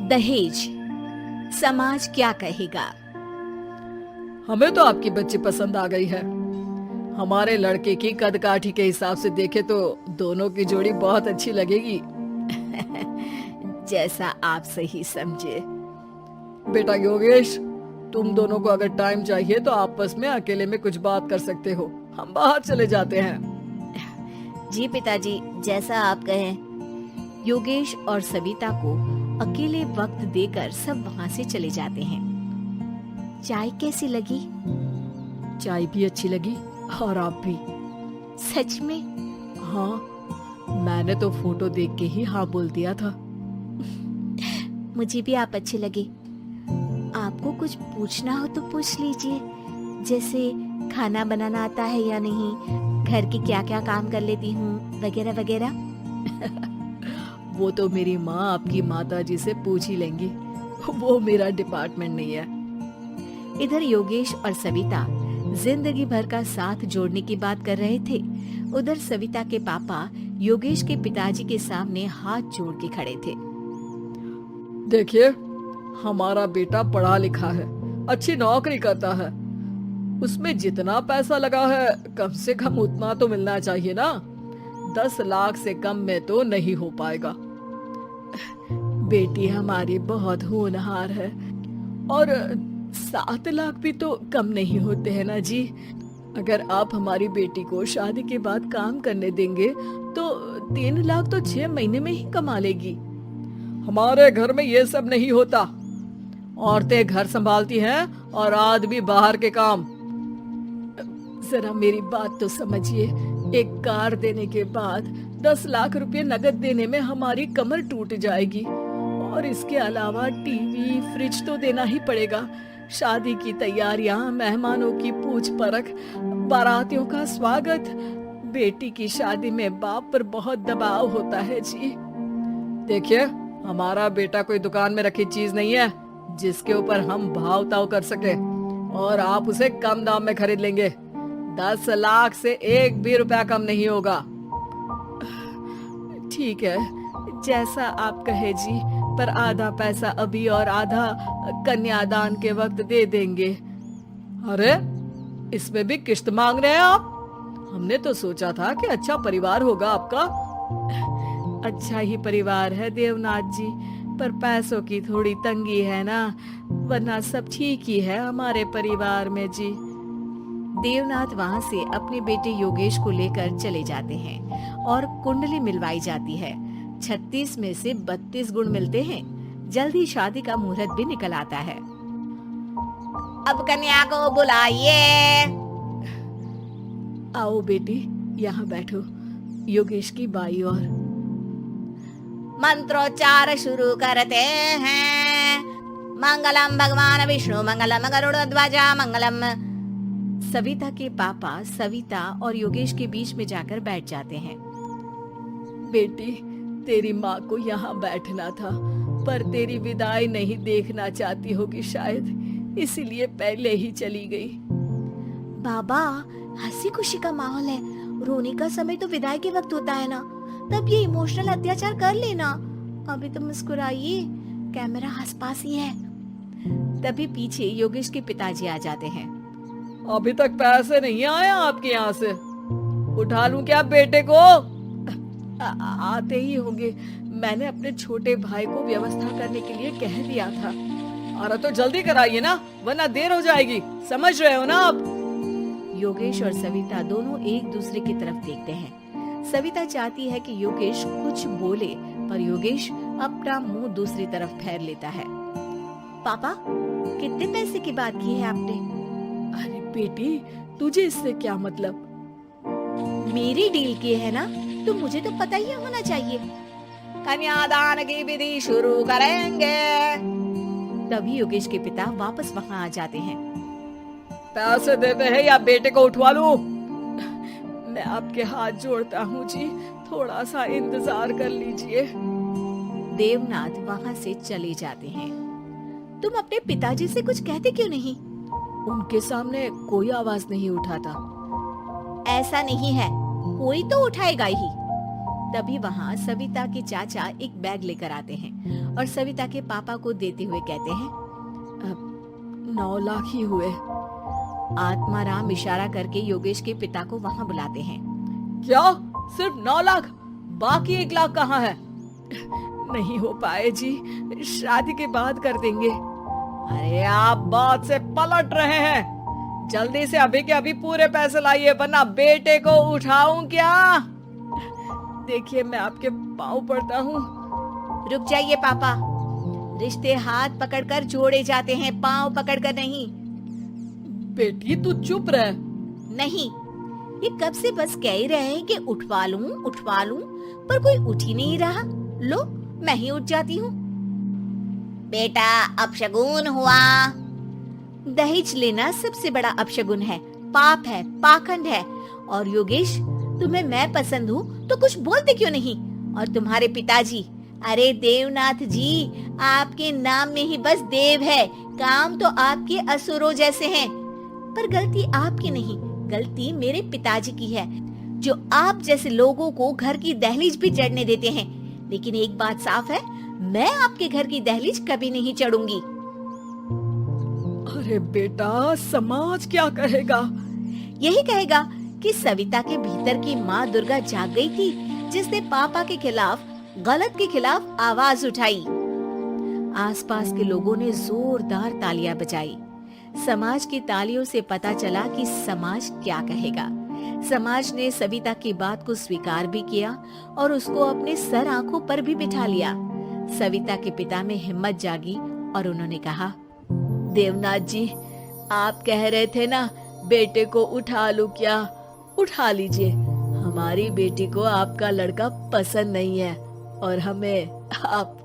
दहेज, समाज क्या कहेगा। हमें तो आपकी बच्ची पसंद आ गई है। हमारे लड़के की कद काठी के हिसाब से देखे तो दोनों की जोड़ी बहुत अच्छी लगेगी। जैसा आप सही समझे। बेटा योगेश, तुम दोनों को अगर टाइम चाहिए तो आपस में अकेले में कुछ बात कर सकते हो। हम बाहर चले जाते हैं। जी पिताजी, जैसा आप कहें। योगेश और सविता को अकेले वक्त देकर सब वहाँ से चले जाते हैं। चाय कैसी लगी? चाय भी अच्छी लगी और आप भी। सच में? हाँ, मैंने तो फोटो देख के ही हाँ बोल दिया था। मुझे भी आप अच्छे लगे। आपको कुछ पूछना हो तो पूछ लीजिए, जैसे खाना बनाना आता है या नहीं, घर की क्या क्या काम कर लेती हूँ, वगैरह वगैरह। वो तो मेरी माँ आपकी माता जी से पूछ ही लेंगी, वो मेरा डिपार्टमेंट नहीं है। इधर योगेश और सविता जिंदगी भर का साथ जोड़ने की बात कर रहे थे। उधर सविता के पापा योगेश के पिताजी के सामने हाथ जोड़ के खड़े थे। देखिए, हमारा बेटा पढ़ा लिखा है, अच्छी नौकरी करता है। उसमें जितना पैसा लगा है कम से कम उतना तो मिलना चाहिए ना। 10 लाख से कम में तो नहीं हो पाएगा। बेटी हमारी बहुत होनहार है और 7 लाख भी तो कम नहीं होते हैं ना जी। अगर आप हमारी बेटी को शादी के बाद काम करने देंगे तो 3 लाख तो 6 महीने में ही कमा लेगी। हमारे घर में ये सब नहीं होता। औरतें घर संभालती हैं और आदमी बाहर के काम। जरा मेरी बात तो समझिए। एक कार देने के बाद 10 लाख रुपए नगद देने में हमारी कमर टूट जाएगी और इसके अलावा टीवी फ्रिज तो देना ही पड़ेगा। शादी की तैयारियां, मेहमानों की पूछ परख, बारातियों का स्वागत। बेटी की शादी में बाप पर बहुत दबाव होता है जी। देखिए, हमारा बेटा कोई दुकान में रखी चीज नहीं है जिसके ऊपर हम भाव ताव कर सके और आप उसे कम दाम में खरीद लेंगे। 10 लाख से 1 भी रुपया कम नहीं होगा। ठीक है, जैसा आप कहे जी, पर आधा पैसा अभी और आधा कन्यादान के वक्त दे देंगे। अरे, इसमें भी किश्त मांग रहे हैं आप? हमने तो सोचा था कि अच्छा परिवार होगा आपका। अच्छा ही परिवार है देवनाथ जी, पर पैसों की थोड़ी तंगी है ना, वरना सब ठीक ही है हमारे परिवार में जी। देवनाथ वहाँ से अपने बेटे योगेश को लेकर चले जाते हैं और कुंडली मिलवाई जाती है। 36 में से 32 गुण मिलते हैं। जल्द ही शादी का मुहूर्त भी निकल आता है। अब कन्या को बुलाइए। आओ बेटी, यहाँ बैठो। योगेश की बाई और। मंत्रोच्चार शुरू करते हैं। मंगलम भगवान विष्णु मंगलम गरुड़ध्वजा मंगलम। सविता के पापा सविता और योगेश के बीच में जाकर बैठ जाते हैं। बेटी, तेरी माँ को यहाँ बैठना था, पर तेरी विदाई नहीं देखना चाहती होगी शायद, इसीलिए पहले ही चली गई। बाबा, हंसी खुशी का माहौल है, रोने का समय तो विदाई के वक्त होता है ना, तब ये इमोशनल अत्याचार कर लेना। अभी तो मुस्कुराइए, कैमरा आसपास ही है। तभी पीछे योगेश के पिताजी आ जाते हैं। अभी तक पैसे नहीं आए आपके यहाँ से? उठा लूं क्या बेटे को? आते ही होंगे, मैंने अपने छोटे भाई को व्यवस्था करने के लिए कह दिया था। अरे तो जल्दी कराइए ना, वरना देर हो जाएगी। समझ रहे हो ना आप? योगेश और सविता दोनों एक दूसरे की तरफ देखते हैं। सविता चाहती है कि योगेश कुछ बोले, पर योगेश अपना मुंह दूसरी तरफ फेर लेता है। पापा, कितने पैसे की बात की है आपने? अरे बेटी, तुझे इससे क्या मतलब? मेरी डील की है ना, तो मुझे तो पता ही होना चाहिए। कन्यादान की विधि शुरू करेंगे। तभी योगेश के पिता वापस वहाँ आ जाते हैं। पैसे देते हैं या बेटे को उठवा लूं? मैं आपके हाथ जोड़ता हूँ जी, थोड़ा सा इंतजार कर लीजिए। देवनाथ वहाँ से चले जाते हैं। तुम अपने पिताजी से कुछ कहते क्यों नहीं? उनके सामने कोई आवाज नहीं उठाता। ऐसा नहीं है, कोई तो उठाएगा ही। तभी वहाँ सविता के चाचा एक बैग लेकर आते हैं और सविता के पापा को देते हुए कहते हैं, 9 लाख ही हुए। आत्माराम इशारा करके योगेश के पिता को वहाँ बुलाते हैं। क्या? सिर्फ 9 लाख? बाकी 1 लाख कहाँ है? नहीं हो पाए जी, शादी के बाद कर देंगे। अरे आप बात से पलट रहे हैं। जल्दी से अभी के अभी पूरे पैसे लाइए, वरना बेटे को उठाऊं क्या? देखिए मैं आपके पाँव पड़ता हूँ। रुक जाइए पापा, रिश्ते हाथ पकड़कर जोड़े जाते हैं, पाँव पकड़कर नहीं। बेटी तू चुप रह। नहीं, ये कब से बस कह ही रहे हैं कि उठवा लूं, पर कोई उठ ही नहीं रहा। लो मैं ही उठ जाती हूँ। बेटा अपशगुन हुआ। दहेज लेना सबसे बड़ा अपशगुन है, पाप है, पाखंड है। और योगेश, तुम्हें मैं पसंद हूँ तो कुछ बोलते क्यों नहीं? और तुम्हारे पिताजी, अरे देवनाथ जी, आपके नाम में ही बस देव है, काम तो आपके असुरों जैसे हैं। पर गलती आपकी नहीं, गलती मेरे पिताजी की है, जो आप जैसे लोगों को घर की दहलीज भी चढ़ने देते हैं। लेकिन एक बात साफ है, मैं आपके घर की दहलीज कभी नहीं चढ़ूंगी। अरे बेटा, समाज क्या कहेगा? यही कहेगा कि सविता के भीतर की माँ दुर्गा जाग गई थी, जिसने पापा के खिलाफ, गलत के खिलाफ आवाज उठाई। आसपास के लोगों ने जोरदार तालियां बजाई। समाज की तालियों से पता चला कि समाज क्या कहेगा। समाज ने सविता की बात को स्वीकार भी किया और उसको अपने सर आंखों पर भी बिठा लिया। सविता के पिता में हिम्मत जागी और उन्होंने कहा, देवनाथ जी, आप कह रहे थे ना बेटे को उठा लूं क्या? उठा लीजिए। हमारी बेटी को आपका लड़का पसंद नहीं है और हमें आप